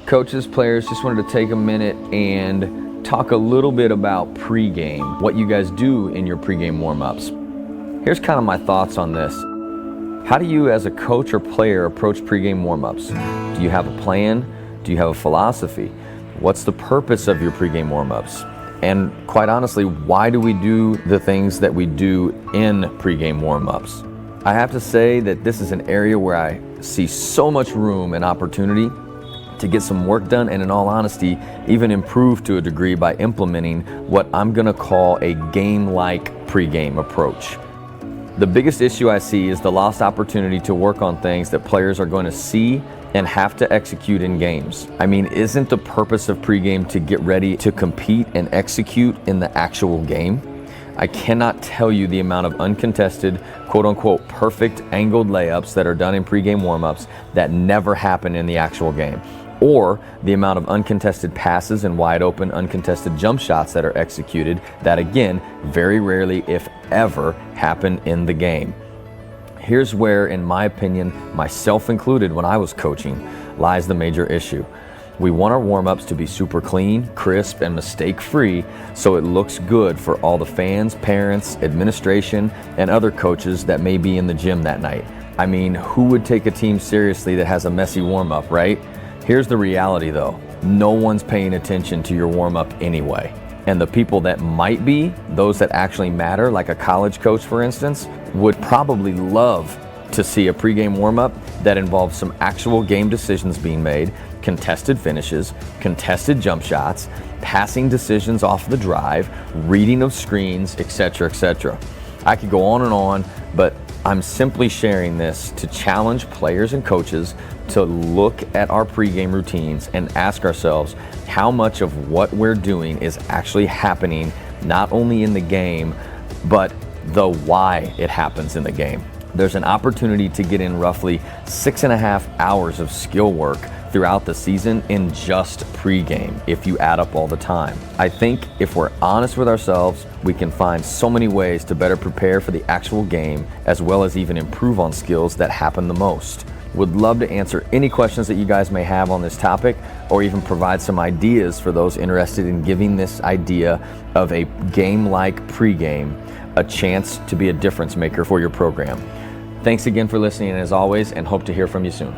Coaches, players, just wanted to take a minute and talk a little bit about pregame, what you guys do in your pregame warm-ups. Here's kind of my thoughts on this. How do you as a coach or player approach pregame warm-ups? Do you have a plan? Do you have a philosophy? What's the purpose of your pregame warm-ups? And quite honestly, why do we do the things that we do in pregame warm-ups? I have to say that this is an area where I see so much room and opportunity to get some work done, and in all honesty, even improve to a degree by implementing what I'm gonna call a game-like pregame approach. The biggest issue I see is the lost opportunity to work on things that players are going to see and have to execute in games. I mean, isn't the purpose of pregame to get ready to compete and execute in the actual game? I cannot tell you the amount of uncontested, quote-unquote, perfect angled layups that are done in pregame warm-ups that never happen in the actual game, or the amount of uncontested passes and wide-open uncontested jump shots that are executed that, again, very rarely, if ever, happen in the game. Here's where, in my opinion, myself included when I was coaching, lies the major issue. We want our warm-ups to be super clean, crisp, and mistake-free so it looks good for all the fans, parents, administration, and other coaches that may be in the gym that night. I mean, who would take a team seriously that has a messy warm-up, right? Here's the reality though, no one's paying attention to your warm-up anyway. And the people that might be, those that actually matter, like a college coach for instance, would probably love to see a pregame warm-up that involves some actual game decisions being made, contested finishes, contested jump shots, passing decisions off the drive, reading of screens, etc., etc. I could go on, but I'm simply sharing this to challenge players and coaches to look at our pregame routines and ask ourselves how much of what we're doing is actually happening not only in the game, but the why it happens in the game. There's an opportunity to get in roughly 6.5 hours of skill work throughout the season in just pregame if you add up all the time. I think if we're honest with ourselves, we can find so many ways to better prepare for the actual game as well as even improve on skills that happen the most. Would love to answer any questions that you guys may have on this topic or even provide some ideas for those interested in giving this idea of a game-like pregame a chance to be a difference maker for your program. Thanks again for listening as always, and hope to hear from you soon.